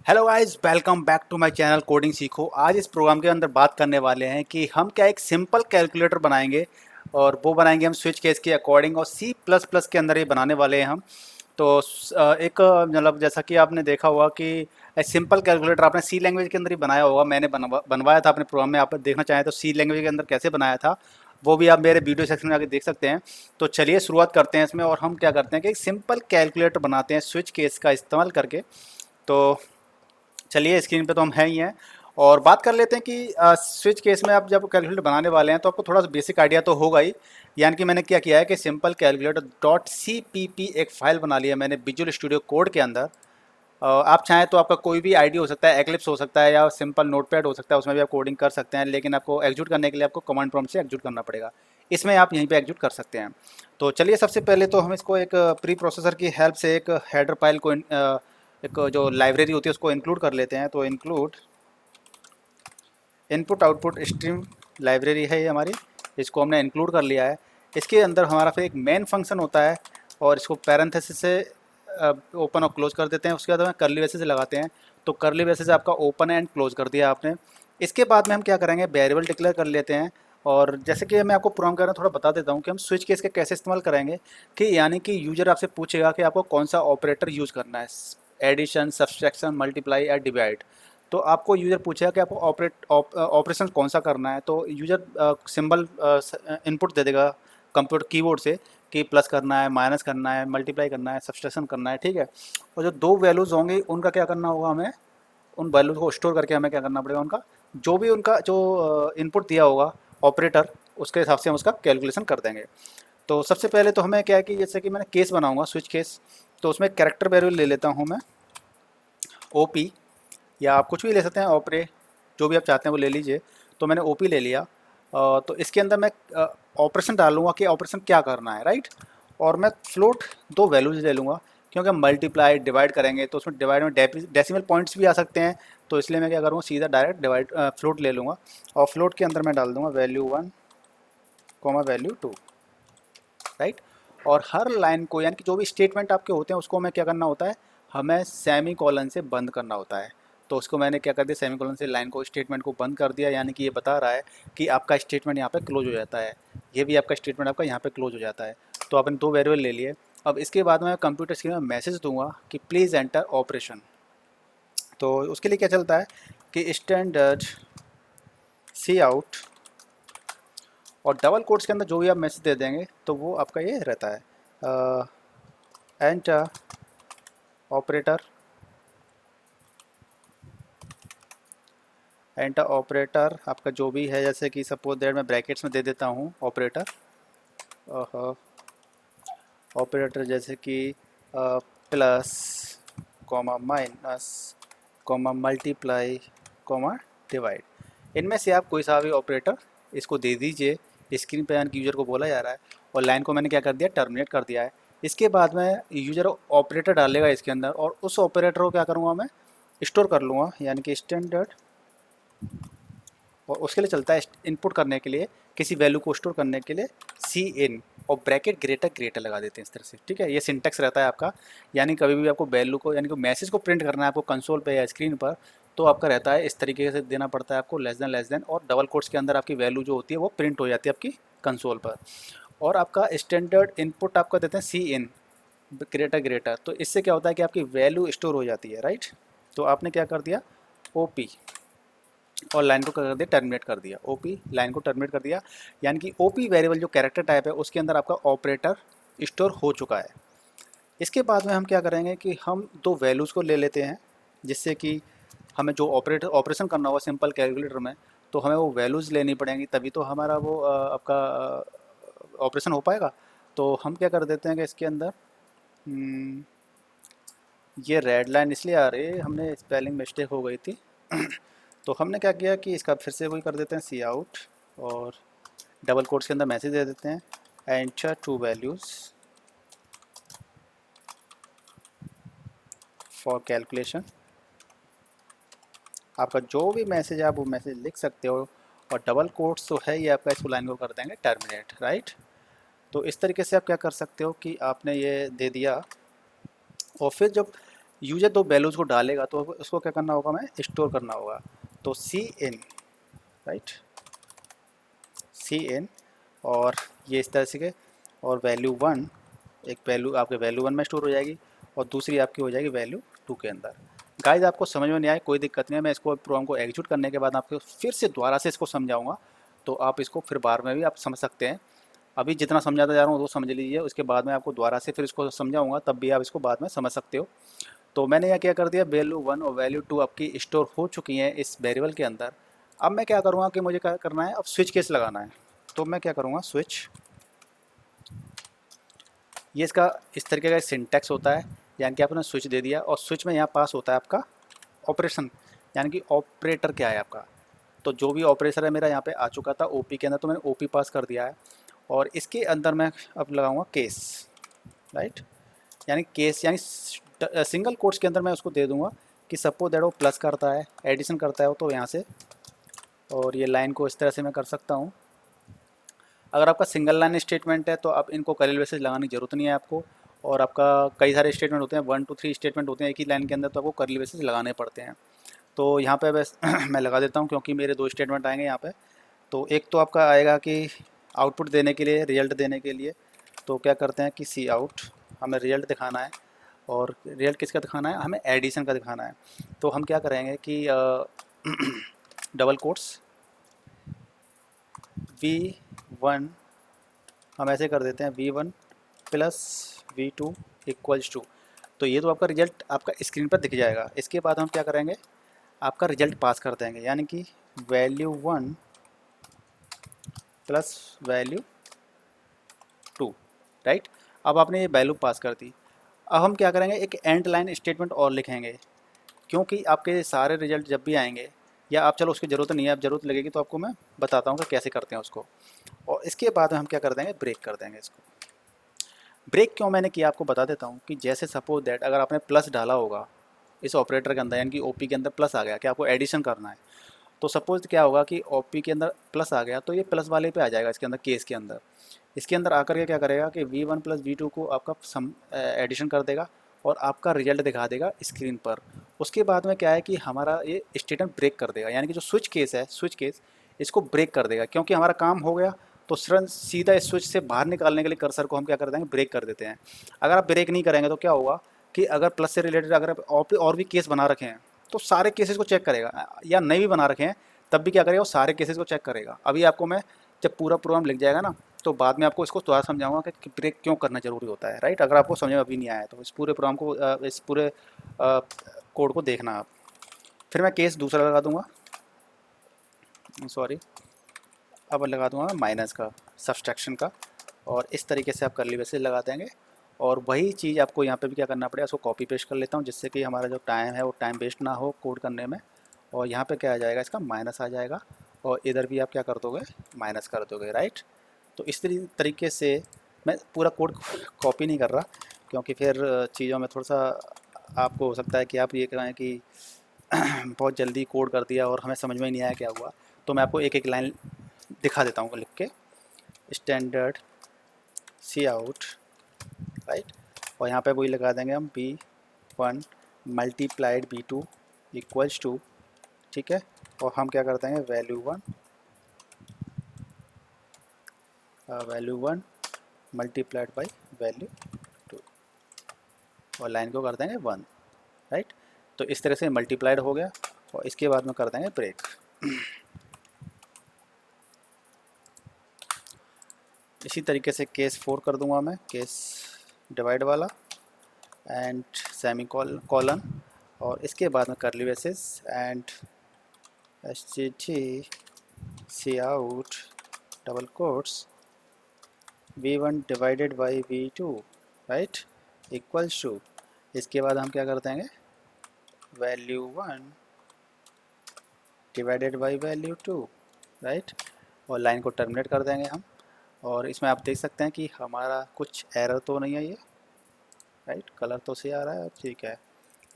Hello guys, welcome back to my channel coding सीखो। आज इस प्रोग्राम के अंदर बात करने वाले हैं कि हम क्या एक सिंपल कैलकुलेटर बनाएंगे और वो बनाएंगे हम स्विच केस के अकॉर्डिंग और सी प्लस प्लस के अंदर ये बनाने वाले हैं हम। तो एक मतलब जैसा कि आपने देखा होगा कि सिंपल कैलकुलेटर आपने सी लैंग्वेज के अंदर ही बनाया होगा। मैंने बनवाया था अपने प्रोग्राम में। आप देखना चाहें तो सी लैंग्वेज के अंदर कैसे बनाया था वो भी आप मेरे वीडियो सेक्शन में आके देख सकते हैं। तो चलिए शुरुआत करते हैं इसमें। और हम क्या करते हैं कि एक सिंपल कैलकुलेटर बनाते हैं स्विच केस का इस्तेमाल करके। तो चलिए स्क्रीन पे तो हम हैं ही हैं और बात कर लेते हैं कि स्विच केस में आप जब कैलकुलेटर बनाने वाले हैं तो आपको थोड़ा सा बेसिक आइडिया तो होगा ही। यानी कि मैंने क्या किया है कि simple calculator dot C P P एक फ़ाइल बना लिया मैंने विजुअल स्टूडियो कोड के अंदर। आप चाहें तो आपका कोई भी आईडी हो सकता है, एक्लिप्स हो सकता है या सिंपल नोटपैड हो सकता है, उसमें भी आप कोडिंग कर सकते हैं। लेकिन आपको एग्जीक्यूट करने के लिए आपको कमांड प्रॉम्प्ट से एग्जीक्यूट करना पड़ेगा। इसमें आप यहीं पे एग्जीक्यूट कर सकते हैं। तो चलिए सबसे पहले तो हम इसको एक प्री प्रोसेसर की हेल्प से एक हेडर फाइल को एक जो लाइब्रेरी होती है उसको इंक्लूड कर लेते हैं। तो include input output stream library है ये हमारी, इसको हमने इंक्लूड कर लिया है। इसके अंदर हमारा फिर एक मेन फंक्शन होता है और इसको पैरेंथेसिस से ओपन और क्लोज कर देते हैं। उसके बाद हमें करली ब्रेसेस लगाते हैं। तो करली ब्रेसेस आपका ओपन एंड क्लोज कर दिया आपने। इसके बाद में हम क्या करेंगे, वेरिएबल डिक्लेयर कर लेते हैं। और जैसे कि मैं आपको प्रोग्राम कर रहा हूँ थोड़ा बता देता हूँ कि हम स्विच केस का कैसे इस्तेमाल करेंगे। कि यानी कि यूजर आपसे पूछेगा कि आपको कौन सा ऑपरेटर यूज़ करना है, एडिशन, सब्सट्रैक्शन, मल्टीप्लाई या डिवाइड। तो आपको यूज़र पूछेगा कि आपको ऑपरेशन कौन सा करना है। तो यूज़र सिंबल इनपुट दे देगा कंप्यूटर कीबोर्ड से कि प्लस करना है, माइनस करना है, मल्टीप्लाई करना है, सब्सट्रैक्शन करना है, ठीक है। और जो दो वैल्यूज़ होंगी उनका क्या करना होगा, हमें उन वैल्यूज़ को स्टोर करके हमें क्या करना पड़ेगा, उनका जो भी उनका जो इनपुट दिया होगा ऑपरेटर, उसके हिसाब से हम उसका कैलकुलेशन कर देंगे। तो सबसे पहले तो हमें क्या है कि जैसे कि मैंने केस बनाऊंगा स्विच केस, तो उसमें कैरेक्टर वेरिएबल ले लेता हूँ मैं, ओ पी, या आप कुछ भी ले सकते हैं, ऑपरे, जो भी आप चाहते हैं वो ले लीजिए। तो मैंने ओपी ले लिया। तो इसके अंदर मैं ऑपरेशन डालूंगा कि ऑपरेशन क्या करना है, राइट। और मैं फ्लोट दो वैल्यूज ले लूँगा, क्योंकि हम मल्टीप्लाई डिवाइड करेंगे तो उसमें डिवाइड में डेसिमल पॉइंट्स भी आ सकते हैं। तो इसलिए मैं क्या करूँगा, सीधा डायरेक्ट डिवाइड फ्लोट ले लूँगा। और फ्लोट के अंदर मैं डाल दूँगा वैल्यू 1 कॉमा वैल्यू 2, राइट। और हर लाइन को, यानी कि जो भी स्टेटमेंट आपके होते हैं उसको हमें क्या करना होता है, हमें सेमी कॉलन से बंद करना होता है। तो उसको मैंने क्या कर दिया, सेमी कॉलन से लाइन को, स्टेटमेंट को बंद कर दिया। यानी कि ये बता रहा है कि आपका स्टेटमेंट यहाँ पे क्लोज हो जाता है, ये भी आपका स्टेटमेंट आपका यहाँ पे क्लोज हो जाता है। तो आपने दो वेरिएबल ले लिए। अब इसके बाद मैं कंप्यूटर स्क्रीन में मैसेज दूंगा कि प्लीज़ एंटर ऑपरेशन। तो उसके लिए क्या चलता है कि स्टैंडर्ड सी आउट, और डबल कोट्स के अंदर जो भी आप मैसेज दे देंगे तो वो आपका ये रहता है, एंटर ऑपरेटर, एंटर ऑपरेटर आपका जो भी है, जैसे कि सपोज दैट मैं ब्रैकेट्स में दे देता हूँ ऑपरेटर, ऑपरेटर जैसे कि plus, comma minus, comma multiply, comma divide. इनमें से आप कोई सा भी ऑपरेटर इसको दे दीजिए। स्क्रीन पे यानी कि यूज़र को बोला जा रहा है, और लाइन को मैंने क्या कर दिया, टर्मिनेट कर दिया है। इसके बाद में यूज़र ऑपरेटर डालेगा इसके अंदर, और उस ऑपरेटर को क्या करूँगा, मैं स्टोर कर लूँगा, यानी कि स्टैंडर्ड, और उसके लिए चलता है इनपुट करने के लिए, किसी वैल्यू को स्टोर करने के लिए सी इन, और ब्रैकेट ग्रेटर ग्रेटर लगा देते हैं इस तरह से, ठीक है। ये सिंटेक्स रहता है आपका। यानी कभी भी आपको वैल्यू को, यानी कि मैसेज को प्रिंट करना है आपको कंसोल पे या स्क्रीन पर, तो आपका रहता है इस तरीके से देना पड़ता है आपको, लेस देन, और डबल कोट्स के अंदर आपकी वैल्यू जो होती है वो प्रिंट हो जाती है आपकी कंसोल पर। और आपका स्टैंडर्ड इनपुट आपका देते हैं सी इन ग्रेटर ग्रेटर। तो इससे क्या होता है कि आपकी वैल्यू स्टोर हो जाती है, राइट। तो आपने क्या कर दिया, ओ पी, और लाइन को कर दिया टर्मिनेट कर दिया, ओपी लाइन को टर्मिनेट कर दिया। यानी कि ओपी वेरिएबल जो कैरेक्टर टाइप है उसके अंदर आपका ऑपरेटर स्टोर हो चुका है। इसके बाद में हम क्या करेंगे कि हम दो वैल्यूज़ को ले लेते हैं, जिससे कि हमें जो ऑपरेशन करना होगा सिंपल कैलकुलेटर में, तो हमें वो वैल्यूज़ लेनी पड़ेंगी, तभी तो हमारा वो आपका ऑपरेशन हो पाएगा। तो हम क्या कर देते हैं कि इसके अंदर ये रेड लाइन इसलिए आ रही है, हमने स्पेलिंग मिस्टेक हो गई थी। तो हमने क्या किया कि इसका फिर से वही कर देते हैं, सी आउट, और डबल कोट्स के अंदर मैसेज दे देते हैं, enter two values for calculation. आपका जो भी मैसेज है आप वो मैसेज लिख सकते हो, और डबल कोट्स तो है ये आपका, इसको लाइन को कर देंगे टर्मिनेट, राइट। तो इस तरीके से आप क्या कर सकते हो कि आपने ये दे दिया। और फिर जब यूजर दो वैल्यूज़ को डालेगा तो उसको क्या करना होगा, हमें स्टोर करना होगा। तो सी इन, राइट, सी इन, और ये इस तरह से के, और वैल्यू वन, एक वैल्यू आपके वैल्यू वन में स्टोर हो जाएगी और दूसरी आपकी हो जाएगी वैल्यू टू के अंदर। गाइस आपको समझ में नहीं आए कोई दिक्कत नहीं है, मैं इसको प्रोग्राम को एग्जीक्यूट करने के बाद आपको फिर से दोबारा से इसको समझाऊंगा, तो आप इसको फिर बार में भी आप समझ सकते हैं। अभी जितना समझाता जा रहा हूँ वो समझ लीजिए, उसके बाद में आपको दोबारा से फिर इसको समझाऊंगा, तब भी आप इसको बाद में समझ सकते हो। तो मैंने यहाँ क्या कर दिया, वैल्यू वन और वैल्यू टू आपकी स्टोर हो चुकी हैं इस वेरिएबल के अंदर। अब मैं क्या करूँगा कि मुझे क्या करना है, अब स्विच केस लगाना है। तो मैं क्या करूँगा, स्विच, ये इसका इस तरीके का सिंटैक्स होता है, यानी कि आपने स्विच दे दिया और स्विच में यहाँ पास होता है आपका ऑपरेशन, यानी कि ऑपरेटर क्या है आपका। तो जो भी ऑपरेटर है मेरा यहाँ पे आ चुका था ओपी के अंदर, तो मैंने ओपी पास कर दिया है। और इसके अंदर मैं अब लगाऊंगा केस, राइट, यानी केस यानी सिंगल कोट्स के अंदर मैं उसको दे दूंगा कि सपोज दैट वो प्लस करता है, एडिशन करता है वो, तो यहाँ से, और ये लाइन को इस तरह से मैं कर सकता हूँ। अगर आपका सिंगल लाइन स्टेटमेंट है तो आप इनको कर्ली ब्रेसेस लगाने की ज़रूरत नहीं है आपको, और आपका कई सारे स्टेटमेंट होते हैं, 1 2 3 स्टेटमेंट होते हैं एक ही लाइन के अंदर, तो आपको कर्ली ब्रेसेस लगाने पड़ते हैं। तो यहाँ पे बस मैं लगा देता हूँ क्योंकि मेरे दो स्टेटमेंट आएंगे यहाँ पे। तो एक तो आपका आएगा कि आउटपुट देने के लिए, रिजल्ट देने के लिए, तो क्या करते हैं कि सी आउट, हमें रिजल्ट दिखाना है, और रिजल्ट किसका दिखाना है, हमें एडिशन का दिखाना है। तो हम क्या करेंगे कि डबल कोट्स V1, हम ऐसे कर देते हैं V1 plus V2 equals to, तो ये तो आपका रिजल्ट आपका स्क्रीन पर दिख जाएगा। इसके बाद हम क्या करेंगे, आपका रिजल्ट पास कर देंगे, यानी कि value one plus value two, right. अब आपने ये वैल्यू पास कर दी। अब हम क्या करेंगे, एक एंड लाइन स्टेटमेंट और लिखेंगे, क्योंकि आपके सारे रिजल्ट जब भी आएंगे, या आप चलो उसकी ज़रूरत नहीं है, अब ज़रूरत लगेगी तो आपको मैं बताता हूँ कि कैसे करते हैं उसको। और इसके बाद हम क्या कर देंगे, ब्रेक कर देंगे इसको। ब्रेक क्यों मैंने किया आपको बता देता हूँ कि जैसे सपोज दैट अगर आपने प्लस डाला होगा इस ऑपरेटर के अंदर, यानी कि ओपी के अंदर प्लस आ गया कि आपको एडिशन करना है, तो सपोज क्या होगा कि ओपी के अंदर प्लस आ गया तो ये प्लस वाले पे आ जाएगा इसके अंदर, केस के अंदर। इसके अंदर आकर के क्या करेगा कि V1 प्लस V2 को आपका सम एडिशन कर देगा और आपका रिजल्ट दिखा देगा स्क्रीन पर। उसके बाद में क्या है कि हमारा ये स्टेटमेंट ब्रेक कर देगा, यानी कि जो स्विच केस है, स्विच केस इसको ब्रेक कर देगा, क्योंकि हमारा काम हो गया। तो सीधा इस स्विच से बाहर निकालने के लिए कर्सर को हम क्या कर देंगे, ब्रेक कर देते हैं। अगर आप ब्रेक नहीं करेंगे तो क्या होगा कि अगर प्लस से रिलेटेड अगर आप और भी केस बना रखे हैं तो सारे केसेस को चेक करेगा, या नहीं भी बना रखे हैं तब भी क्या करेगा, वो सारे केसेस को चेक करेगा। अभी आपको मैं जब पूरा प्रोग्राम लिख जाएगा ना, तो बाद में आपको इसको दोबारा समझाऊंगा कि ब्रेक क्यों करना ज़रूरी होता है, राइट। अगर आपको समझ में अभी नहीं आया तो इस पूरे प्रोग्राम को इस पूरे कोड को देखना आप। फिर मैं केस दूसरा लगा दूंगा, सॉरी, अब लगा दूंगा माइनस का, सब्सट्रैक्शन का, और इस तरीके से आप कर्ली ब्रेसेस लगा देंगे। और वही चीज़ आपको यहाँ पे भी क्या करना पड़ेगा, उसको कॉपी पेस्ट कर लेता हूँ जिससे कि हमारा जो टाइम है वो टाइम वेस्ट ना हो कोड करने में। और यहाँ पे क्या आ जाएगा, इसका माइनस आ जाएगा, और इधर भी आप क्या कर दोगे, माइनस कर दोगे, राइट। तो इस तरीके से मैं पूरा कोड कॉपी नहीं कर रहा, क्योंकि फिर चीज़ों में थोड़ा सा आपको हो सकता है कि आप ये कहें कि बहुत जल्दी कोड कर दिया और हमें समझ में ही नहीं आया क्या हुआ। तो मैं आपको एक एक लाइन दिखा देता हूँ लिख के, स्टैंडर्ड सी आउट, राइट, और यहाँ पे वही लगा देंगे हम B1 multiplied B2 equals to, ठीक है। और हम क्या कर देंगे, value one multiplied by value two, और लाइन को कर देंगे वन, राइट। तो इस तरह से मल्टीप्लाइड हो गया, और इसके बाद में कर देंगे ब्रेक। इसी तरीके से केस 4 कर दूंगा मैं, केस डिवाइड वाला, एंड सेमी कॉलन, और इसके बाद में curly braces and std C out double quotes V1 divided by V2, right, equals to, इसके बाद हम क्या कर देंगे, value one divided by value two, right, और लाइन को टर्मिनेट कर देंगे हम। और इसमें आप देख सकते हैं कि हमारा कुछ एरर तो नहीं है ये, राइट, कलर तो सही आ रहा है, ठीक है।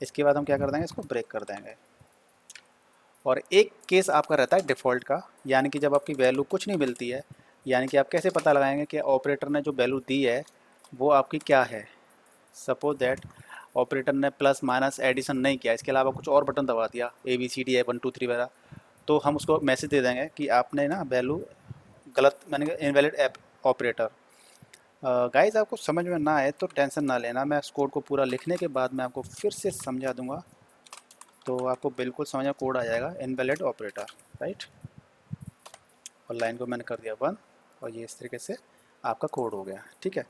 इसके बाद हम क्या कर देंगे, इसको ब्रेक कर देंगे। और एक केस आपका रहता है डिफ़ॉल्ट का, यानी कि जब आपकी वैल्यू कुछ नहीं मिलती है, यानी कि आप कैसे पता लगाएंगे कि ऑपरेटर ने जो वैल्यू दी है वो आपकी क्या है। सपोज दैट ऑपरेटर ने प्लस माइनस एडिशन नहीं किया, इसके अलावा कुछ और बटन दबा दिया ABCD 1 2 3 वगैरह, तो हम उसको मैसेज दे देंगे कि आपने ना वैल्यू गलत, मैंने इनवैलिड ऐप ऑपरेटर। गाइस आपको समझ में ना आए तो टेंशन ना लेना, मैं इस कोड को पूरा लिखने के बाद मैं आपको फिर से समझा दूंगा, तो आपको बिल्कुल समझ में कोड आ जाएगा इनवैलिड ऑपरेटर, राइट। और लाइन को मैंने कर दिया बंद, और ये इस तरीके से आपका कोड हो गया, ठीक है।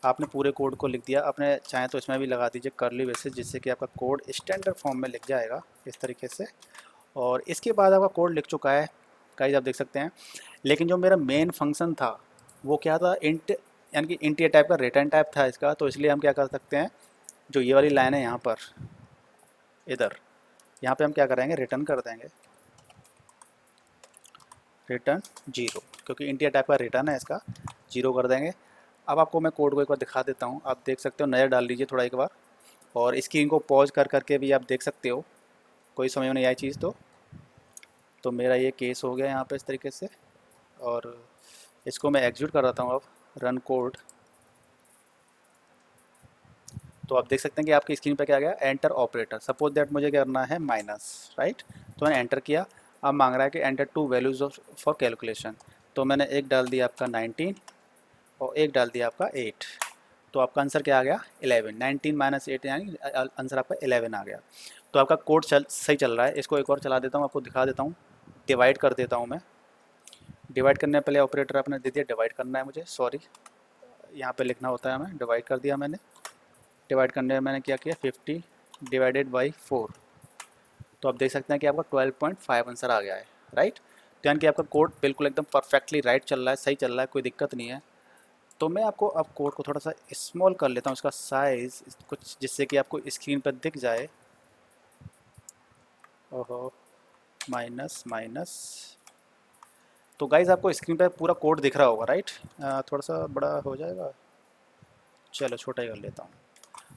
आपने पूरे कोड को लिख दिया, आपने चाहे तो इसमें भी लगा दीजिए कर्ली ब्रेसेस, जिससे कि आपका कोड स्टैंडर्ड फॉर्म में लिख जाएगा इस तरीके से। और इसके बाद आपका कोड लिख चुका है गाइस, आप देख सकते हैं। लेकिन जो मेरा मेन फंक्शन था वो क्या था, इंट, यानी कि इंटीजर टाइप का रिटर्न टाइप था इसका, तो इसलिए हम क्या कर सकते हैं, जो ये वाली लाइन है यहाँ पर, इधर यहाँ पे हम क्या करेंगे, रिटर्न कर देंगे रिटर्न 0, क्योंकि इंटीजर टाइप का रिटर्न है, इसका 0 कर देंगे। अब आपको मैं कोड को एक बार दिखा देता हूँ, आप देख सकते हो, नज़र डाल लीजिए थोड़ा एक बार, और स्क्रीन को पॉज कर करके भी आप देख सकते हो, कोई समझ में नहीं आई चीज़ तो मेरा ये केस हो गया यहाँ पे इस तरीके से। और इसको मैं एग्जीक्यूट कर रहा हूँ अब, रन कोड, तो आप देख सकते हैं कि आपकी स्क्रीन पे क्या गया, एंटर ऑपरेटर, सपोज दैट मुझे क्या करना है माइनस, राइट। तो मैंने एंटर किया, अब मांग रहा है कि एंटर 2 वैल्यूज़ फॉर कैलकुलेशन, तो मैंने एक डाल दिया आपका 19 और एक डाल दिया आपका 8, तो आपका आंसर क्या आ गया 11, 19 माइनस 8 यानी आंसर आपका 11 आ गया। तो आपका कोड सही चल रहा है। इसको एक और चला देता हूँ, आपको दिखा देता हूँ, डिवाइड कर देता हूँ मैं। डिवाइड करने पहले ऑपरेटर आपने दे दिया, डिवाइड करना है मुझे, सॉरी यहाँ पे लिखना होता है हमें, डिवाइड कर दिया मैंने। डिवाइड करने में मैंने क्या किया, 50 डिवाइडेड बाई 4, तो आप देख सकते हैं कि आपका 12.5 आंसर आ गया है, राइट। तो यानी कि आपका कोड बिल्कुल एकदम परफेक्टली राइट चल रहा है, सही चल रहा है, कोई दिक्कत नहीं है। तो मैं आपको अब कोड को थोड़ा सा स्मॉल कर लेता हूँ, उसका साइज़ कुछ, जिससे कि आपको स्क्रीन पर दिख जाए। ओहो, माइनस माइनस, तो गाइज़ आपको स्क्रीन पर पूरा कोड दिख रहा होगा, राइट। थोड़ा सा बड़ा हो जाएगा, चलो छोटा ही कर लेता हूँ।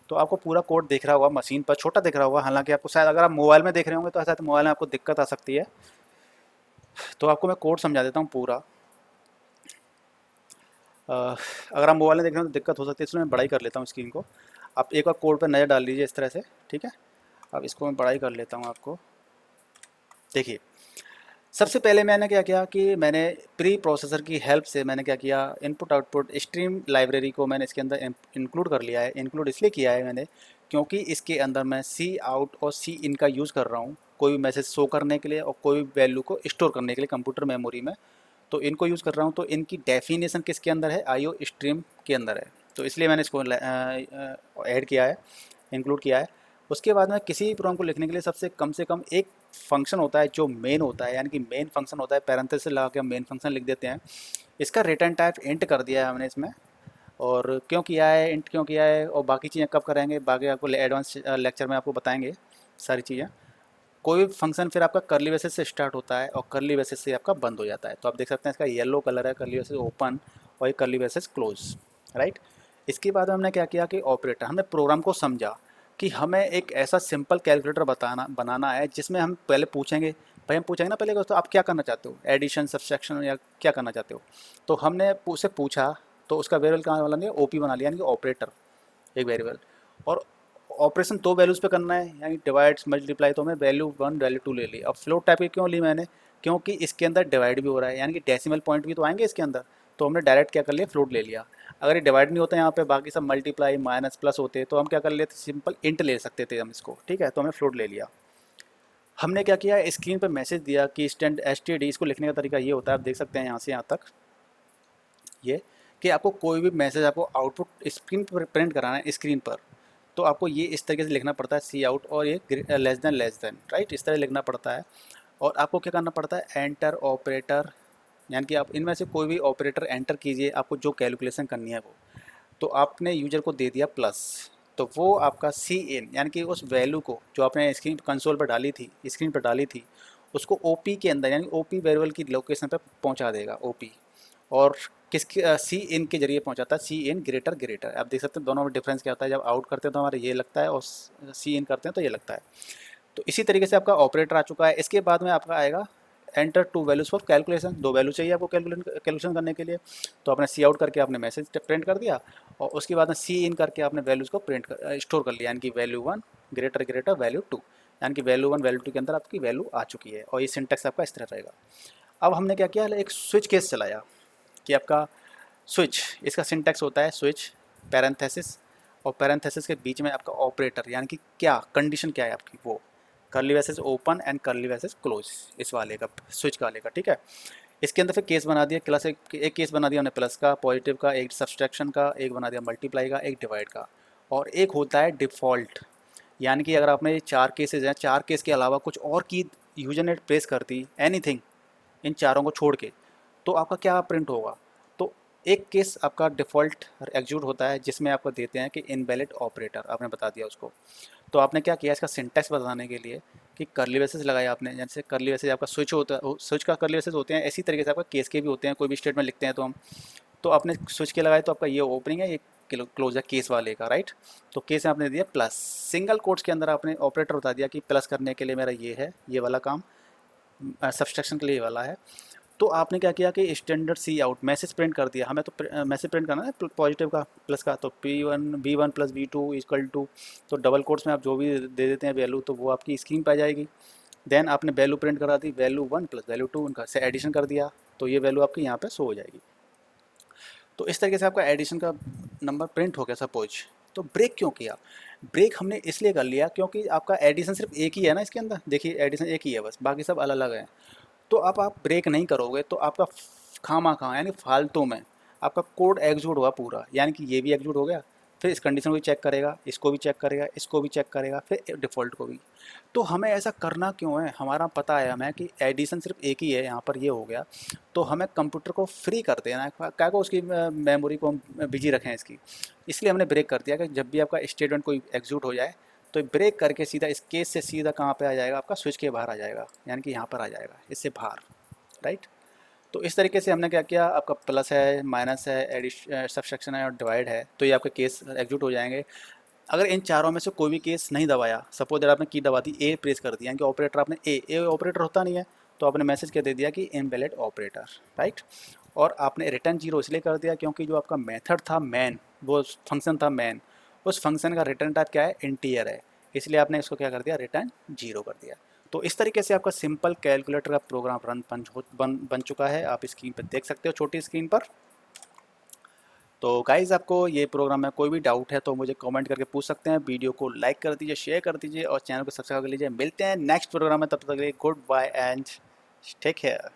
तो आपको पूरा कोड दिख रहा होगा, मशीन पर छोटा दिख रहा होगा, हालांकि आपको शायद अगर आप मोबाइल में देख रहे होंगे तो शायद मोबाइल में आपको दिक्कत आ सकती है। तो आपको मैं कोड समझा देता हूँ पूरा। अगर आप मोबाइल में देख रहे हो तो दिक्कत हो सकती है, इसलिए मैं बड़ा ही कर लेता हूँ स्क्रीन को। आप एक बार कोड पर नज़र डाल लीजिए इस तरह से, ठीक है। अब इसको मैं बड़ा ही कर लेता हूँ आपको, देखिए। सबसे पहले मैंने क्या किया कि मैंने प्री प्रोसेसर की हेल्प से मैंने क्या किया, इनपुट आउटपुट स्ट्रीम लाइब्रेरी को मैंने इसके अंदर इंक्लूड कर लिया है। इंक्लूड इसलिए किया है मैंने क्योंकि इसके अंदर मैं सी आउट और सी इन का यूज़ कर रहा हूँ, कोई भी मैसेज शो करने के लिए और कोई भी वैल्यू को स्टोर करने के लिए कंप्यूटर मेमोरी में, तो इनको यूज़ कर रहा हूँ। तो इनकी डेफिनेशन किसके अंदर है, आईओ स्ट्रीम के अंदर है, तो इसलिए मैंने इसको ऐड किया है, इंक्लूड किया है। उसके बाद में किसी भी प्रोग्राम को लिखने के लिए सबसे कम से कम एक फंक्शन होता है जो मेन होता है, यानी कि मेन फंक्शन होता है, पैरेंथेसिस लगा के हम मेन फंक्शन लिख देते हैं। इसका रिटर्न टाइप इंट कर दिया है हमने इसमें, और क्यों किया है, इंट क्यों किया है, और बाकी चीज़ें कब करेंगे, बाकी आपको एडवांस लेक्चर में आपको बताएंगे सारी चीज़ें। कोई भी फंक्शन फिर आपका करली ब्रेसेस से स्टार्ट होता है और करली ब्रेसेस से आपका बंद हो जाता है। तो आप देख सकते हैं इसका येलो कलर है, करली ब्रेसेस ओपन और ये करली ब्रेसेस क्लोज, राइट। इसके बाद हमने क्या किया कि ऑपरेटर, हमने प्रोग्राम को समझा कि हमें एक ऐसा सिंपल कैलकुलेटर बनाना है जिसमें हम पहले पूछेंगे, भाई हम पूछेंगे ना पहले तो आप क्या करना चाहते हो, एडिशन सब्सट्रैक्शन या क्या करना चाहते हो। तो हमने उससे पूछा, तो उसका वेरिएबल कहाँ वाला नहीं, ओपी बना लिया, यानी कि ऑपरेटर एक वेरिएबल। और ऑपरेशन दो वैल्यूज़ पे करना है, यानी डिवाइड्स मल्टीप्लाई, तो मैं वैल्यू 1 वैल्यू 2 ले ली। अब फ्लोट टाइप की क्यों ली मैंने, क्योंकि इसके अंदर डिवाइड भी हो रहा है, यानी कि डेसिमल पॉइंट भी तो आएंगे इसके अंदर, तो हमने डायरेक्ट क्या कर लिया, फ्लोट ले लिया। अगर ये डिवाइड नहीं होता यहाँ पे, बाकी सब मल्टीप्लाई माइनस प्लस होते, तो हम क्या कर लेते, सिंपल इंट ले सकते थे हम इसको, ठीक है। तो हमने फ्लोट ले लिया। हमने क्या किया, स्क्रीन पर मैसेज दिया कि स्टैंड STD, इसको लिखने का तरीका ये होता है, आप देख सकते हैं यहाँ से यहाँ तक, ये कि आपको कोई भी मैसेज आपको आउटपुट स्क्रीन पर प्रिंट कराना है स्क्रीन पर, तो आपको ये इस तरीके से लिखना पड़ता है, सी आउट और ये लेस देन, राइट, इस तरह लिखना पड़ता है। और आपको क्या करना पड़ता है, एंटर ऑपरेटर, यानी कि आप इनमें से कोई भी ऑपरेटर एंटर कीजिए, आपको जो कैलकुलेशन करनी है वो। तो आपने यूजर को दे दिया प्लस, तो वो आपका सी इन, यानी कि उस वैल्यू को जो आपने स्क्रीन कंसोल पर डाली थी, स्क्रीन पर डाली थी, उसको ओपी के अंदर, यानी ओपी वेरिएबल की लोकेशन पर पहुंचा देगा ओपी। और किसके, सी इन के जरिए पहुंचाता है, सी इन ग्रेटर ग्रेटर। आप देख सकते हैं दोनों में डिफरेंस क्या होता है, जब आउट करते हैं तो हमारे ये लगता है और सी इन करते हैं तो ये लगता है। तो इसी तरीके से आपका ऑपरेटर आ चुका है। इसके बाद में आपका आएगा enter two values for calculation, 2 value चाहिए आपको कैलकुलेशन करने के लिए। तो आपने सी आउट करके आपने मैसेज प्रिंट कर दिया और उसके बाद में सी इन करके आपने वैल्यूज़ को स्टोर कर लिया, यानी कि वैल्यू 1 ग्रेटर ग्रेटर वैल्यू 2, यानी कि वैल्यू 1 वैल्यू 2 के अंदर आपकी वैल्यू आ चुकी है और ये सिंटेक्स आपका इस तरह रहेगा। अब हमने क्या किया, एक स्विच केस चलाया कि आपका स्विच, इसका सिंटेक्स होता है स्विच पैरेंथेसिस और पैरेंथेसिस के बीच में आपका ऑपरेटर, यानी कि क्या कंडीशन क्या है आपकी, वो curly braces open and curly braces close, इस वाले का स्विच वाले का, ठीक है। इसके अंदर फिर केस बना दिया, क्लास एक केस बना दिया हमने प्लस का, पॉजिटिव का, एक सब्सट्रैक्शन का, एक बना दिया मल्टीप्लाई का, एक डिवाइड का, और एक होता है डिफ़ॉल्ट, यानी कि अगर आपने ये 4 केसेज हैं, 4 केस के अलावा कुछ और की यूजर ने प्रेस करती एनीथिंग इन चारों को छोड़ के, तो आपका क्या प्रिंट होगा। तो एक केस आपका डिफ़ॉल्ट एग्जीक्यूट होता है जिसमें आपको देते हैं कि इनवैलिड ऑपरेटर, आपने बता दिया उसको। तो आपने क्या किया, इसका सिंटेक्स बताने के लिए कि कर्ली ब्रेसेस लगाया आपने, जैसे कर्ली ब्रेसेस आपका स्विच होता है, स्विच का कर्ली ब्रेसेस होते हैं, इसी तरीके से आपका केस के भी होते हैं, कोई भी स्टेटमेंट लिखते हैं तो हम, तो आपने स्विच के लगाए तो आपका ये ओपनिंग है, ये क्लोज है केस वाले का, राइट। तो केस में आपने दिया प्लस, सिंगल कोट्स के अंदर आपने ऑपरेटर बता दिया कि प्लस करने के लिए मेरा ये है, ये वाला काम, सब्सट्रैक्शन के लिए ये वाला है। तो आपने क्या किया कि स्टैंडर्ड सी आउट मैसेज प्रिंट कर दिया, हमें तो मैसेज प्रिंट करना है पॉजिटिव का प्लस का, तो P1 plus V2 equal to, तो डबल कोट्स में आप जो भी दे देते हैं वैल्यू तो वो आपकी स्क्रीन पर आ जाएगी। देन आपने वैल्यू प्रिंट करा दी, वैल्यू 1 प्लस वैल्यू 2 उनका से एडिशन कर दिया, तो ये वैल्यू आपकी यहाँ पे शो हो जाएगी। तो इस तरीके से आपका एडिशन का नंबर प्रिंट हो गया सपोज। तो ब्रेक क्यों किया, ब्रेक हमने इसलिए कर लिया क्योंकि आपका एडिशन सिर्फ एक ही है ना इसके अंदर, देखिए एडिशन एक ही है बस, बाकी सब अलग अलग हैं। तो अब आप ब्रेक नहीं करोगे तो आपका खामा खा यानी फालतू में आपका कोड एग्जीक्यूट होगा पूरा, यानी कि ये भी एग्जीक्यूट हो गया, फिर इस कंडीशन को भी चेक करेगा, इसको भी चेक करेगा, इसको भी चेक करेगा, फिर डिफ़ॉल्ट को भी। तो हमें ऐसा करना क्यों है, हमारा पता है हमें कि एडिशन सिर्फ एक ही है, यहाँ पर ये हो गया, तो हमें कंप्यूटर को फ्री कर देना है, क्या को उसकी मेमोरी को हम बिजी रखें इसकी, इसलिए हमने ब्रेक कर दिया कि जब भी आपका स्टेटमेंट कोई एग्जीक्यूट हो जाए तो ब्रेक करके सीधा इस केस से सीधा कहाँ पे आ जाएगा, आपका स्विच के बाहर आ जाएगा, यानी कि यहाँ पर आ जाएगा इससे बाहर, राइट। तो इस तरीके से हमने क्या किया, आपका प्लस है, माइनस है, सब्सट्रैक्शन है और डिवाइड है, तो ये आपके केस एग्जीक्यूट हो जाएंगे। अगर इन चारों में से कोई भी केस नहीं दबाया, सपोज अगर आपने की दबा दी, ए प्रेस कर दिया, यानी कि ऑपरेटर आपने ए ऑपरेटर होता नहीं है, तो आपने मैसेज क्या दे दिया कि इनवैलिड ऑपरेटर, राइट। और आपने रिटर्न जीरो इसलिए कर दिया क्योंकि जो आपका मेथड था मैन, वो फंक्शन था मैन, उस फंक्शन का रिटर्न टाइप क्या है, इंटीजर है, इसलिए आपने इसको क्या कर दिया, रिटर्न जीरो कर दिया। तो इस तरीके से आपका सिंपल कैलकुलेटर का प्रोग्राम बन चुका है, आप स्क्रीन पर देख सकते हो छोटी स्क्रीन पर। तो गाइज़ आपको ये प्रोग्राम में कोई भी डाउट है तो मुझे कमेंट करके पूछ सकते हैं, वीडियो को लाइक कर दीजिए, शेयर कर दीजिए और चैनल को सब्सक्राइब कर लीजिए। मिलते हैं नेक्स्ट प्रोग्राम में, तब तक के लिए goodbye and take care.